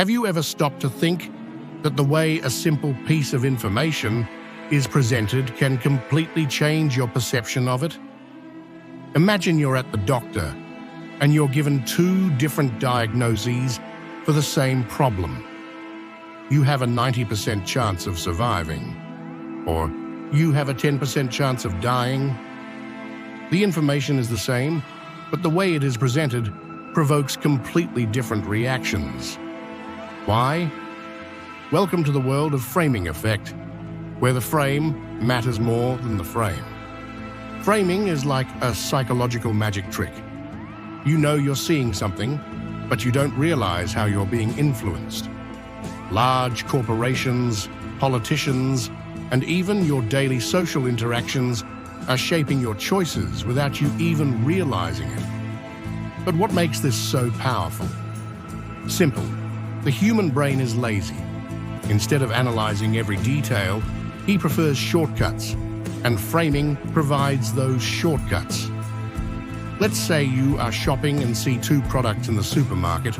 Have you ever stopped to think that the way a simple piece of information is presented can completely change your perception of it? Imagine you're at the doctor and you're given two different diagnoses for the same problem. You have a 90% chance of surviving, or you have a 10% chance of dying. The information is the same, but the way it is presented provokes completely different reactions. Why? Welcome to the world of framing effect, where the frame matters more than the frame. Framing is like a psychological magic trick. You know you're seeing something, but you don't realize how you're being influenced. Large corporations, politicians, and even your daily social interactions are shaping your choices without you even realizing it. But what makes this so powerful? Simple. The human brain is lazy. Instead of analyzing every detail, he prefers shortcuts, and framing provides those shortcuts. Let's say you are shopping and see two products in the supermarket.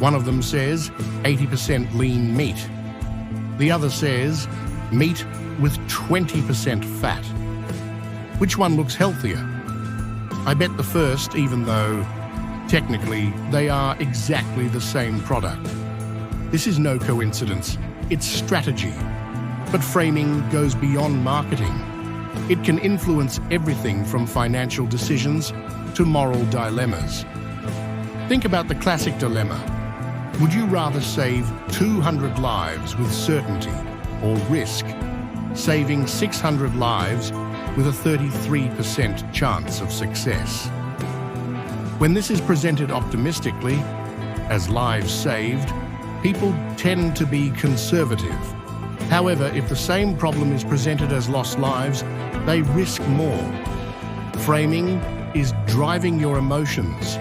One of them says 80% lean meat. The other says meat with 20% fat. Which one looks healthier? I bet the first, even though technically they are exactly the same product. This is no coincidence, it's strategy. But framing goes beyond marketing. It can influence everything from financial decisions to moral dilemmas. Think about the classic dilemma. Would you rather save 200 lives with certainty or risk saving 600 lives with a 33% chance of success? When this is presented optimistically, as lives saved, people tend to be conservative. However, if the same problem is presented as lost lives, they risk more. Framing is driving your emotions.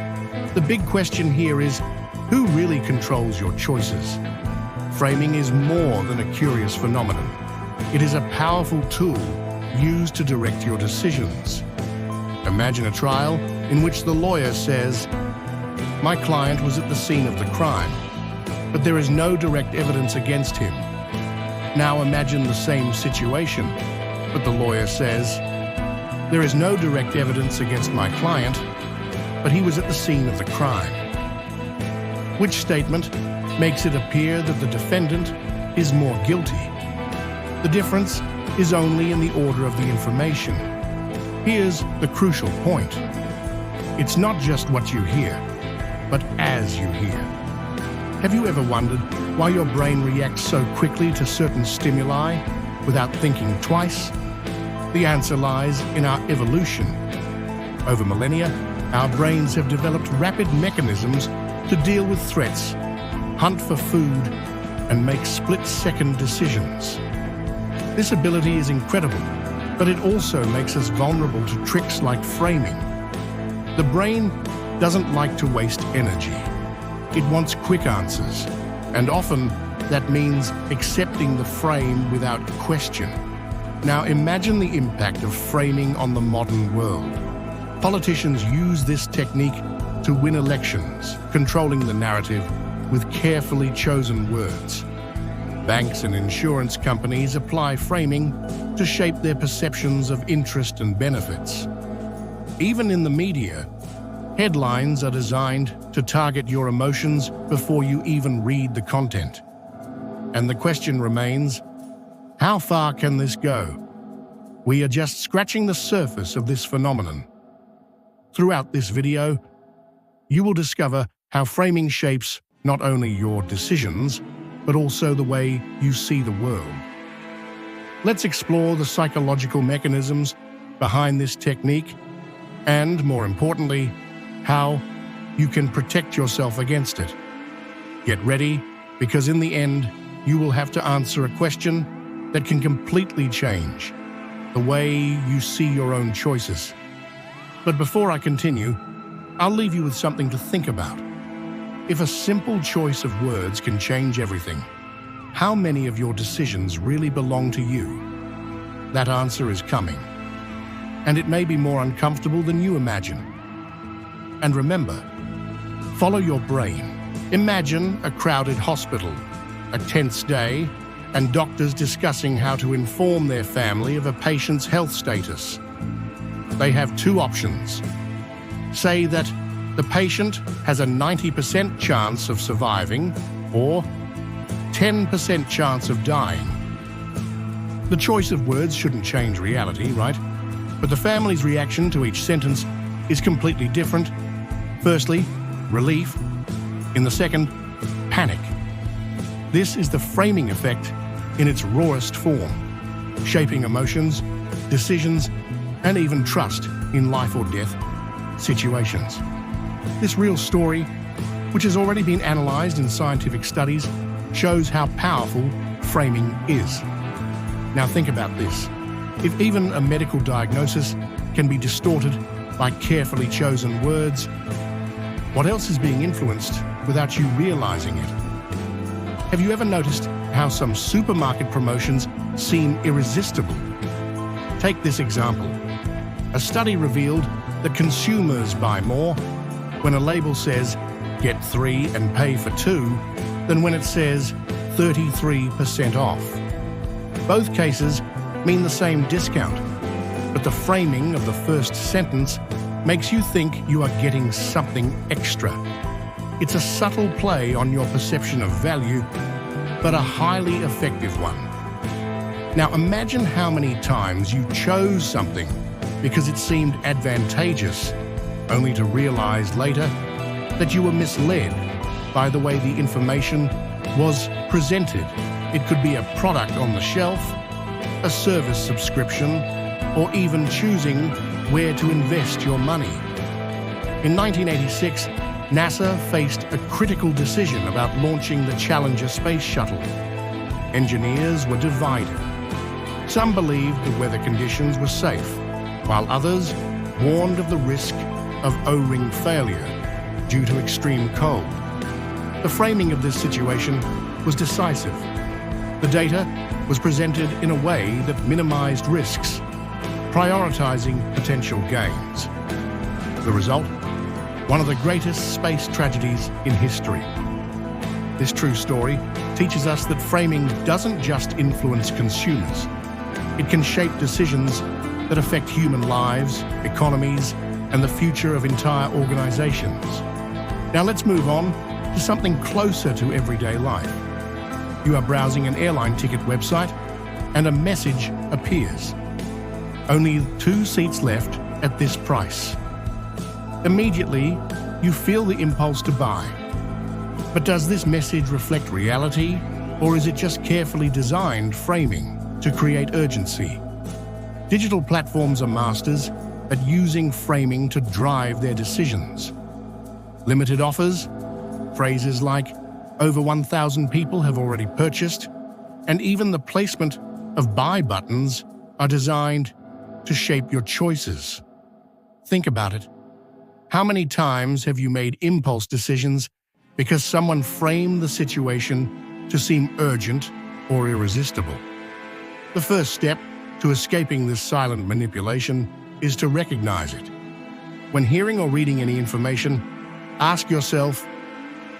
The big question here is, who really controls your choices? Framing is more than a curious phenomenon. It is a powerful tool used to direct your decisions. Imagine a trial in which the lawyer says, "My client was at the scene of the crime, but there is no direct evidence against him." Now imagine the same situation, but the lawyer says, "There is no direct evidence against my client, but he was at the scene of the crime." Which statement makes it appear that the defendant is more guilty? The difference is only in the order of the information. Here's the crucial point. It's not just what you hear, but as you hear. Have you ever wondered why your brain reacts so quickly to certain stimuli without thinking twice? The answer lies in our evolution. Over millennia, our brains have developed rapid mechanisms to deal with threats, hunt for food, and make split-second decisions. This ability is incredible, but it also makes us vulnerable to tricks like framing. The brain doesn't like to waste energy. It wants quick answers, and often that means accepting the frame without question. Now imagine the impact of framing on the modern world. Politicians use this technique to win elections, controlling the narrative with carefully chosen words. Banks and insurance companies apply framing to shape their perceptions of interest and benefits. Even in the media, headlines are designed to target your emotions before you even read the content. And the question remains, how far can this go? We are just scratching the surface of this phenomenon. Throughout this video, you will discover how framing shapes not only your decisions, but also the way you see the world. Let's explore the psychological mechanisms behind this technique and, more importantly, how you can protect yourself against it. Get ready, because in the end, you will have to answer a question that can completely change the way you see your own choices. But before I continue, I'll leave you with something to think about. If a simple choice of words can change everything, how many of your decisions really belong to you? That answer is coming. And it may be more uncomfortable than you imagine. And remember, follow your brain. Imagine a crowded hospital, a tense day, and doctors discussing how to inform their family of a patient's health status. They have two options. Say that the patient has a 90% chance of surviving or 10% chance of dying. The choice of words shouldn't change reality, right? But the family's reaction to each sentence is completely different. Firstly, relief. In the second, panic. This is the framing effect in its rawest form, shaping emotions, decisions, and even trust in life or death situations. This real story, which has already been analyzed in scientific studies, shows how powerful framing is. Now think about this. If even a medical diagnosis can be distorted by carefully chosen words, what else is being influenced without you realizing it? Have you ever noticed how some supermarket promotions seem irresistible? Take this example. A study revealed that consumers buy more when a label says, "Get 3 and pay for 2, than when it says 33% off. Both cases mean the same discount, but the framing of the first sentence makes you think you are getting something extra. It's a subtle play on your perception of value, but a highly effective one. Now imagine how many times you chose something because it seemed advantageous, only to realize later that you were misled by the way the information was presented. It could be a product on the shelf, a service subscription, or even choosing where to invest your money. In 1986, NASA faced a critical decision about launching the Challenger space shuttle. Engineers were divided. Some believed the weather conditions were safe, while others warned of the risk of O-ring failure due to extreme cold. The framing of this situation was decisive. The data was presented in a way that minimized risks, prioritizing potential gains. The result? One of the greatest space tragedies in history. This true story teaches us that framing doesn't just influence consumers. It can shape decisions that affect human lives, economies, and the future of entire organizations. Now let's move on to something closer to everyday life. You are browsing an airline ticket website and a message appears. Only 2 seats left at this price. Immediately, you feel the impulse to buy. But does this message reflect reality, or is it just carefully designed framing to create urgency? Digital platforms are masters at using framing to drive their decisions. Limited offers, phrases like "over 1,000 people have already purchased," and even the placement of buy buttons are designed to shape your choices. Think about it. How many times have you made impulse decisions because someone framed the situation to seem urgent or irresistible? The first step to escaping this silent manipulation is to recognize it. When hearing or reading any information, ask yourself,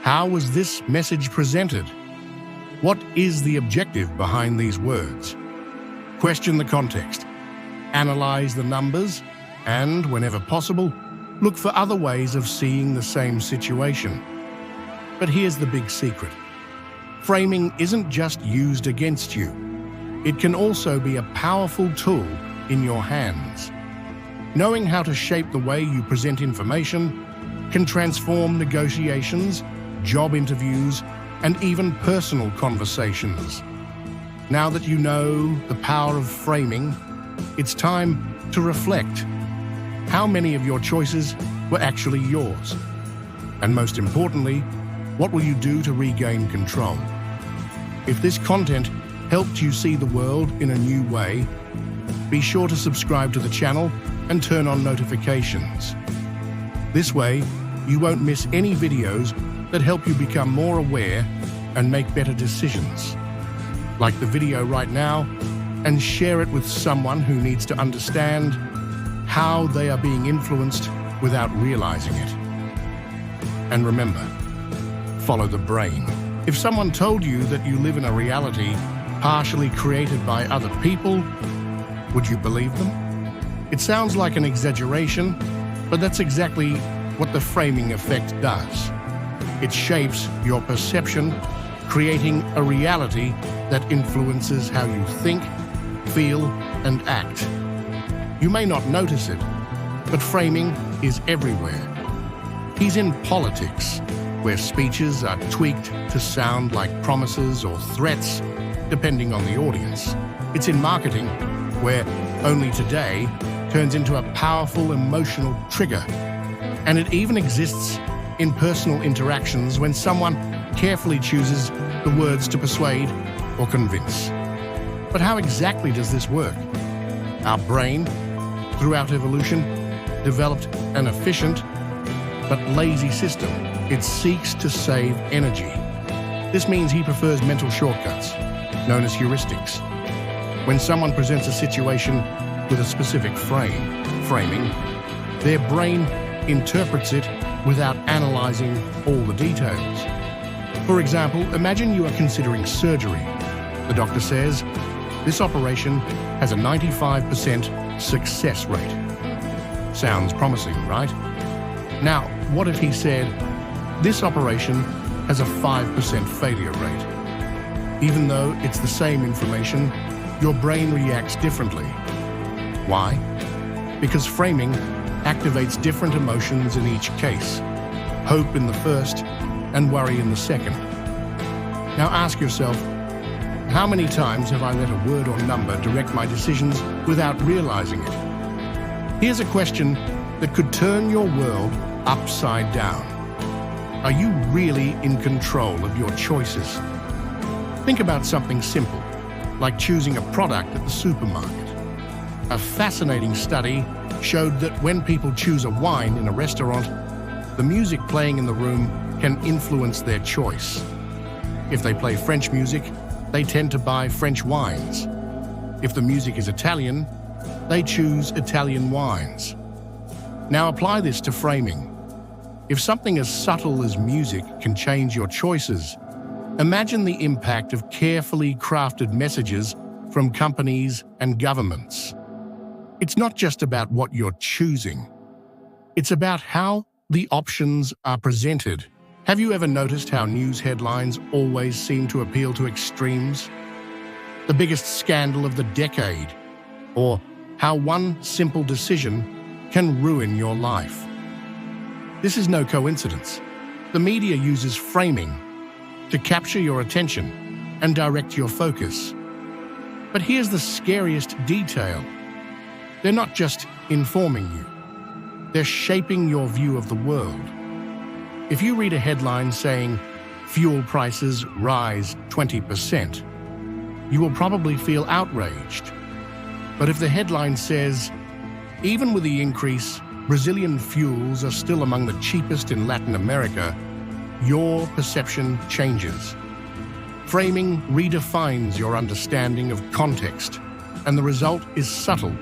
how was this message presented? What is the objective behind these words? Question the context, analyze the numbers, and, whenever possible, look for other ways of seeing the same situation. But here's the big secret. Framing isn't just used against you. It can also be a powerful tool in your hands. Knowing how to shape the way you present information can transform negotiations, job interviews, and even personal conversations. Now that you know the power of framing, it's time to reflect. How many of your choices were actually yours? And most importantly, what will you do to regain control? If this content helped you see the world in a new way, be sure to subscribe to the channel and turn on notifications. This way, you won't miss any videos that help you become more aware and make better decisions. Like the video right now and share it with someone who needs to understand how they are being influenced without realizing it. And remember, follow the brain. If someone told you that you live in a reality partially created by other people, would you believe them? It sounds like an exaggeration, but that's exactly what the framing effect does. It shapes your perception, creating a reality that influences how you think, feel, and act. You may not notice it, but framing is everywhere. He's in politics, where speeches are tweaked to sound like promises or threats, depending on the audience. It's in marketing, where "only today" turns into a powerful emotional trigger. And it even exists in personal interactions when someone carefully chooses the words to persuade or convince. But how exactly does this work? Our brain, throughout evolution, developed an efficient but lazy system. It seeks to save energy. This means he prefers mental shortcuts, known as heuristics. When someone presents a situation with a specific framing, their brain interprets it without analyzing all the details. For example, imagine you are considering surgery. The doctor says, "This operation has a 95% success rate." Sounds promising, right? Now, what if he said, "This operation has a 5% failure rate"? Even though it's the same information, your brain reacts differently. Why? Because framing activates different emotions in each case. Hope in the first and worry in the second. Now ask yourself, how many times have I let a word or number direct my decisions without realizing it? Here's a question that could turn your world upside down. Are you really in control of your choices? Think about something simple, like choosing a product at the supermarket. A fascinating study showed that when people choose a wine in a restaurant, the music playing in the room can influence their choice. If they play French music, they tend to buy French wines. If the music is Italian, they choose Italian wines. Now apply this to framing. If something as subtle as music can change your choices, imagine the impact of carefully crafted messages from companies and governments. It's not just about what you're choosing. It's about how the options are presented. Have you ever noticed how news headlines always seem to appeal to extremes? The biggest scandal of the decade, or how one simple decision can ruin your life. This is no coincidence. The media uses framing to capture your attention and direct your focus. But here's the scariest detail. They're not just informing you. They're shaping your view of the world. If you read a headline saying, "Fuel prices rise 20%, you will probably feel outraged. But if the headline says, "Even with the increase, Brazilian fuels are still among the cheapest in Latin America," your perception changes. Framing redefines your understanding of context, and the result is subtle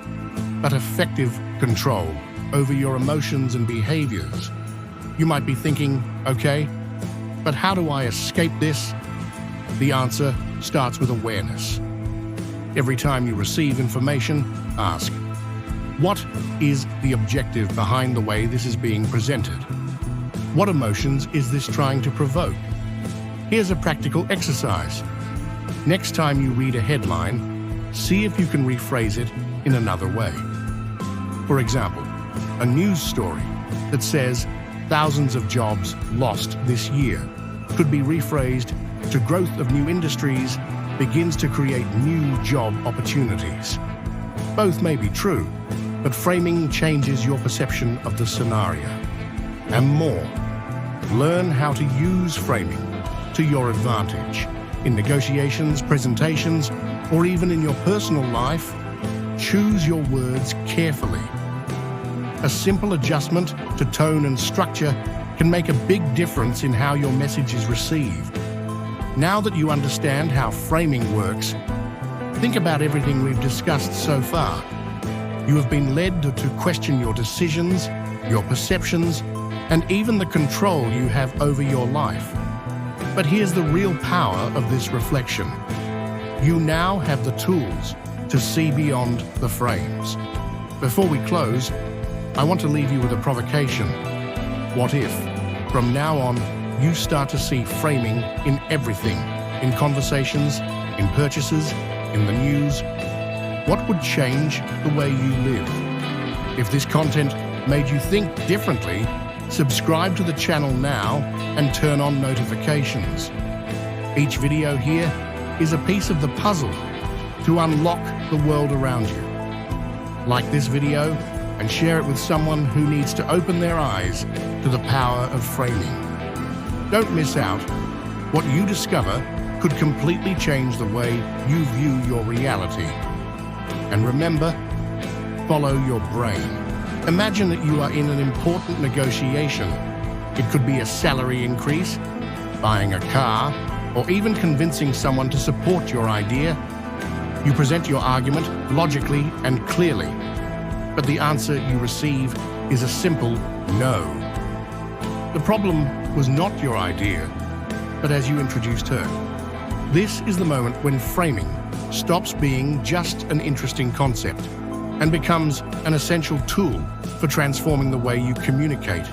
but effective control over your emotions and behaviors. You might be thinking, okay, but how do I escape this? The answer starts with awareness. Every time you receive information, ask, what is the objective behind the way this is being presented? What emotions is this trying to provoke? Here's a practical exercise. Next time you read a headline, see if you can rephrase it in another way. For example, a news story that says thousands of jobs lost this year could be rephrased to growth of new industries begins to create new job opportunities. Both may be true, but framing changes your perception of the scenario. And more, learn how to use framing to your advantage in negotiations, presentations, or even in your personal life. Choose your words carefully. A simple adjustment to tone and structure can make a big difference in how your message is received. Now that you understand how framing works, think about everything we've discussed so far. You have been led to question your decisions, your perceptions, and even the control you have over your life. But here's the real power of this reflection. You now have the tools to see beyond the frames. Before we close, I want to leave you with a provocation. What if, from now on, you start to see framing in everything, in conversations, in purchases, in the news? What would change the way you live? If this content made you think differently, subscribe to the channel now and turn on notifications. Each video here is a piece of the puzzle to unlock the world around you. Like this video and share it with someone who needs to open their eyes to the power of framing. Don't miss out. What you discover could completely change the way you view your reality. And remember, follow your brain. Imagine that you are in an important negotiation. It could be a salary increase, buying a car, or even convincing someone to support your idea. You present your argument logically and clearly, but the answer you receive is a simple no. The problem was not your idea, but as you introduced her. This is the moment when framing stops being just an interesting concept and becomes an essential tool for transforming the way you communicate.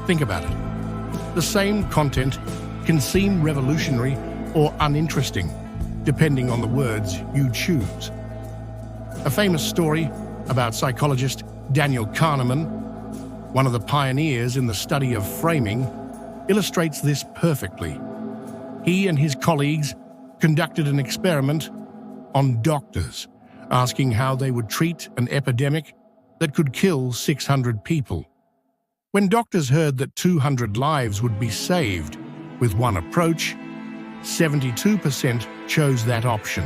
Think about it. The same content can seem revolutionary or uninteresting, depending on the words you choose. A famous story about psychologist Daniel Kahneman, one of the pioneers in the study of framing, illustrates this perfectly. He and his colleagues conducted an experiment on doctors, asking how they would treat an epidemic that could kill 600 people. When doctors heard that 200 lives would be saved with one approach, 72% chose that option.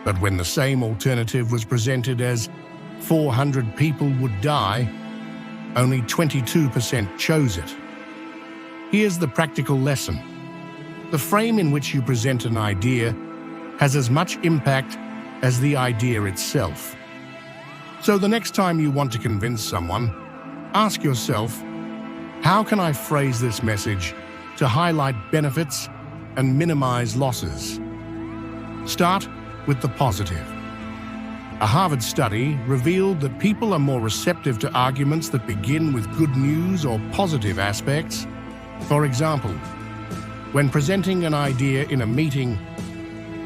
But when the same alternative was presented as 400 people would die, only 22% chose it. Here's the practical lesson. The frame in which you present an idea has as much impact as the idea itself. So the next time you want to convince someone, ask yourself, how can I phrase this message to highlight benefits and minimize losses? Start with the positive. A Harvard study revealed that people are more receptive to arguments that begin with good news or positive aspects. For example, when presenting an idea in a meeting,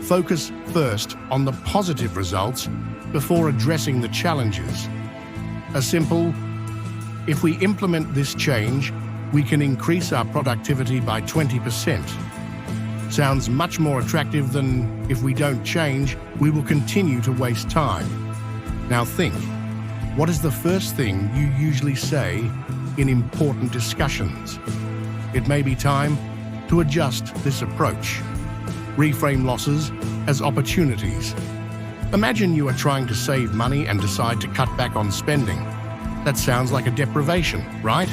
focus first on the positive results before addressing the challenges. A simple, if we implement this change, we can increase our productivity by 20%. Sounds much more attractive than, if we don't change, we will continue to waste time. Now think, what is the first thing you usually say in important discussions? It may be time to adjust this approach. Reframe losses as opportunities. Imagine you are trying to save money and decide to cut back on spending. That sounds like a deprivation, right?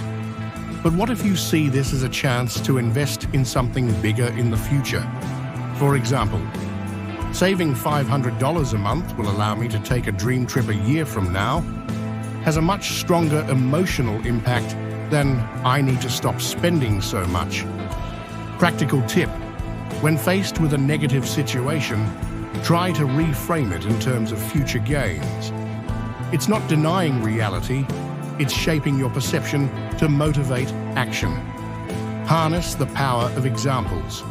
But what if you see this as a chance to invest in something bigger in the future? For example, saving $500 a month will allow me to take a dream trip a year from now has a much stronger emotional impact than I need to stop spending so much. Practical tip: when faced with a negative situation, try to reframe it in terms of future gains. It's not denying reality, it's shaping your perception to motivate action. Harness the power of examples.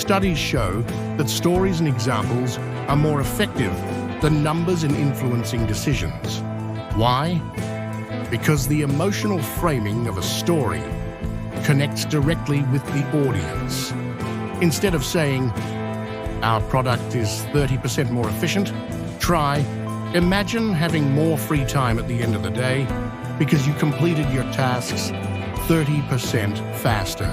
Studies show that stories and examples are more effective than numbers in influencing decisions. Why? Because the emotional framing of a story connects directly with the audience. Instead of saying, our product is 30% more efficient, try, imagine having more free time at the end of the day because you completed your tasks 30% faster.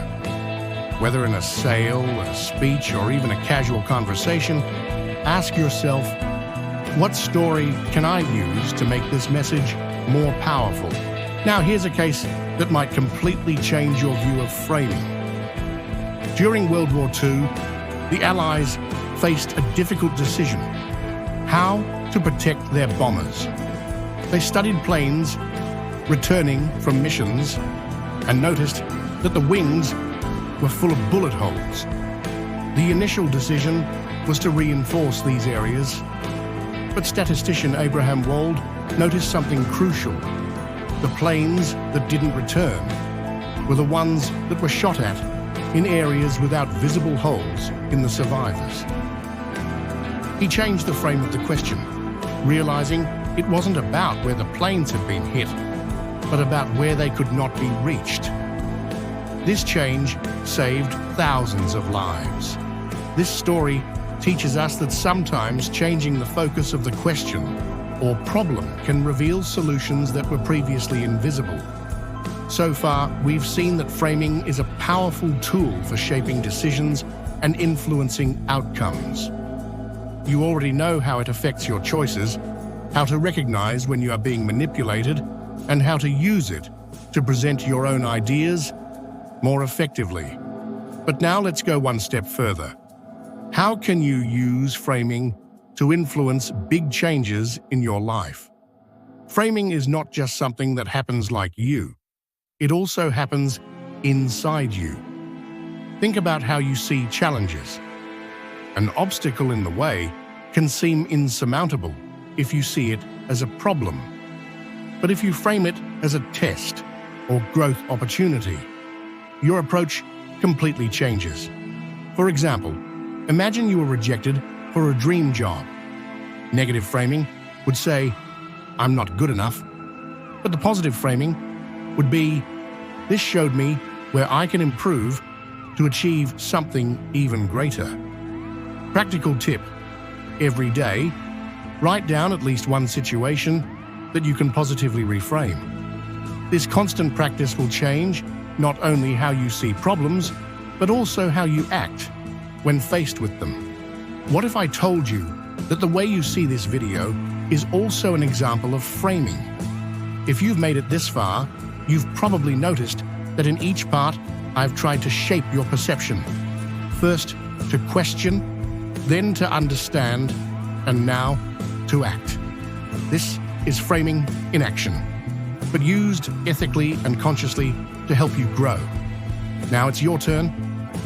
Whether in a sale, a speech, or even a casual conversation, ask yourself, what story can I use to make this message more powerful? Now here's a case that might completely change your view of framing. During World War II, the Allies faced a difficult decision: how to protect their bombers. They studied planes returning from missions and noticed that the wings were full of bullet holes. The initial decision was to reinforce these areas, but statistician Abraham Wald noticed something crucial. The planes that didn't return were the ones that were shot at in areas without visible holes in the survivors. He changed the frame of the question, realizing it wasn't about where the planes had been hit, but about where they could not be reached. This change saved thousands of lives. This story teaches us that sometimes changing the focus of the question or problem can reveal solutions that were previously invisible. So far, we've seen that framing is a powerful tool for shaping decisions and influencing outcomes. You already know how it affects your choices, how to recognize when you are being manipulated, and how to use it to present your own ideas more effectively. But now let's go one step further. How can you use framing to influence big changes in your life? Framing is not just something that happens like you. It also happens inside you. Think about how you see challenges. An obstacle in the way can seem insurmountable if you see it as a problem. But if you frame it as a test or growth opportunity, your approach completely changes. For example, imagine you were rejected for a dream job. Negative framing would say, "I'm not good enough." But the positive framing would be, "This showed me where I can improve to achieve something even greater." Practical tip: every day, write down at least one situation that you can positively reframe. This constant practice will change not only how you see problems, but also how you act when faced with them. What if I told you that the way you see this video is also an example of framing? If you've made it this far, you've probably noticed that in each part, I've tried to shape your perception. First, to question, then to understand, and now to act. This is framing in action, but used ethically and consciously to help you grow. Now it's your turn.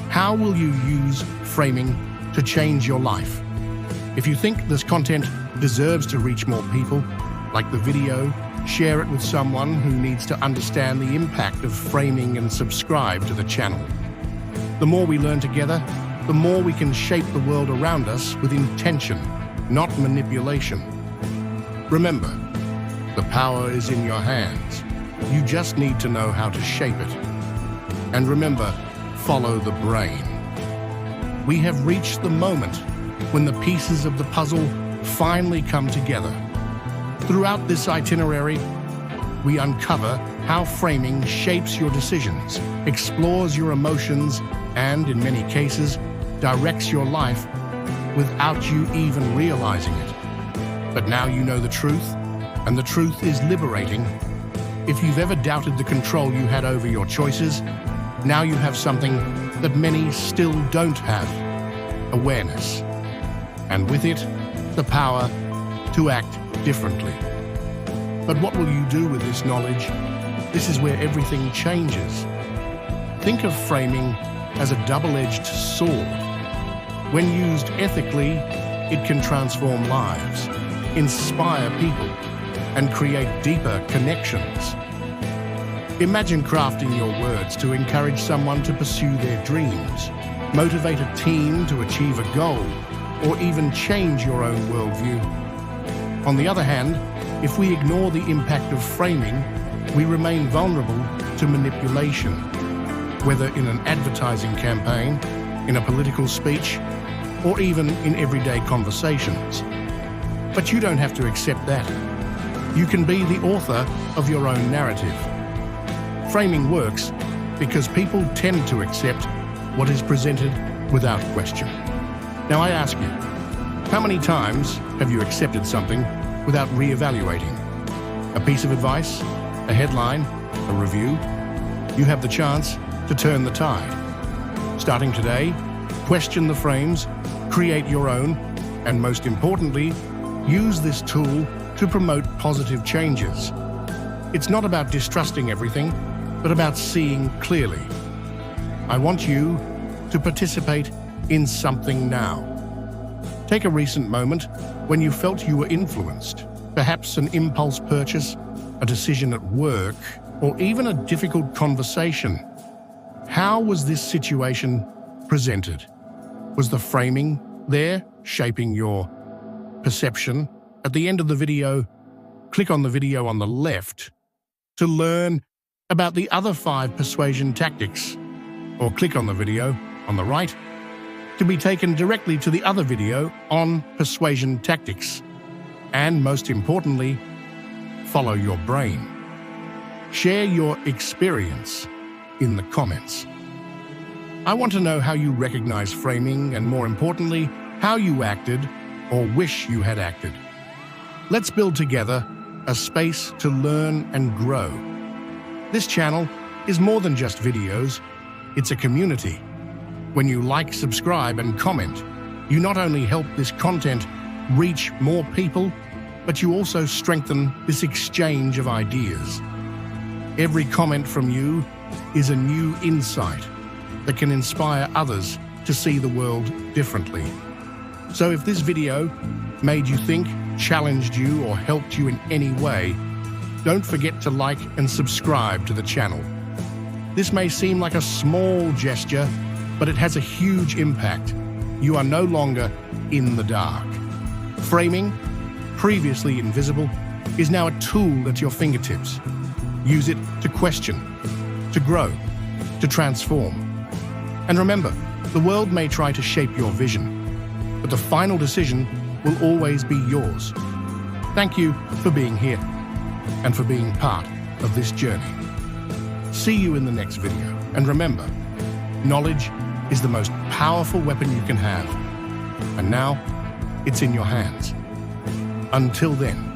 How will you use framing to change your life? If you think this content deserves to reach more people, like the video, share it with someone who needs to understand the impact of framing, and subscribe to the channel. The more we learn together, the more we can shape the world around us with intention, not manipulation. Remember, the power is in your hands. You just need to know how to shape it. And remember, follow the brain. We have reached the moment when the pieces of the puzzle finally come together. Throughout this itinerary, we uncover how framing shapes your decisions, explores your emotions, and, in many cases, directs your life without you even realizing it. But now you know the truth, and the truth is liberating. If you've ever doubted the control you had over your choices, now you have something that many still don't have: awareness. And with it, the power to act differently. But what will you do with this knowledge? This is where everything changes. Think of framing as a double-edged sword. When used ethically, it can transform lives, inspire people, and create deeper connections. Imagine crafting your words to encourage someone to pursue their dreams, motivate a team to achieve a goal, or even change your own worldview. On the other hand, if we ignore the impact of framing, we remain vulnerable to manipulation, whether in an advertising campaign, in a political speech, or even in everyday conversations. But you don't have to accept that. You can be the author of your own narrative. Framing works because people tend to accept what is presented without question. Now I ask you, how many times have you accepted something without re-evaluating? A piece of advice, a headline, a review? You have the chance to turn the tide. Starting today, question the frames, create your own, and most importantly, use this tool to promote positive changes. It's not about distrusting everything, but about seeing clearly. I want you to participate in something now. Take a recent moment when you felt you were influenced, perhaps an impulse purchase, a decision at work, or even a difficult conversation. How was this situation presented? Was the framing there shaping your perception? At the end of the video, click on the video on the left to learn about the other 5 persuasion tactics, or click on the video on the right to be taken directly to the other video on persuasion tactics. And most importantly, follow your brain. Share your experience in the comments. I want to know how you recognize framing and, more importantly, how you acted or wish you had acted. Let's build together a space to learn and grow. This channel is more than just videos, it's a community. When you like, subscribe, and comment, you not only help this content reach more people, but you also strengthen this exchange of ideas. Every comment from you is a new insight that can inspire others to see the world differently. So if this video made you think, challenged you, or helped you in any way, don't forget to like and subscribe to the channel. This may seem like a small gesture, but it has a huge impact. You are no longer in the dark. Framing, previously invisible, is now a tool at your fingertips. Use it to question, to grow, to transform. And remember, the world may try to shape your vision, but the final decision will always be yours. Thank you for being here and for being part of this journey. See you in the next video. And remember, knowledge is the most powerful weapon you can have. And now, it's in your hands. Until then,